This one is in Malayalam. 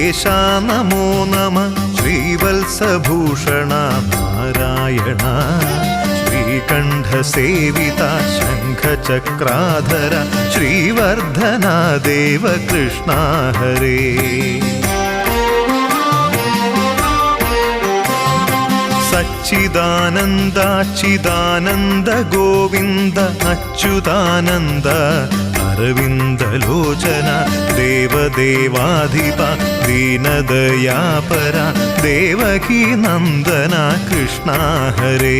നമോ നമഃ ശ്രീവത്സഭൂഷണ നാരായണ ശ്രീകണ്ഠസേവിത ശംഖചക്രാധര ശ്രീവർദ്ധന ദേവ കൃഷ്ണ ഹരേ സച്ചിദാനന്ദാച്യുതാനന്ദ ഗോവിന്ദ അച്യുതാനന്ദ അരവിന്ദലോചന ദേവദേവാധിപ ദീനദയാപര ദേവകീ നന്ദന കൃഷ്ണ ഹരേ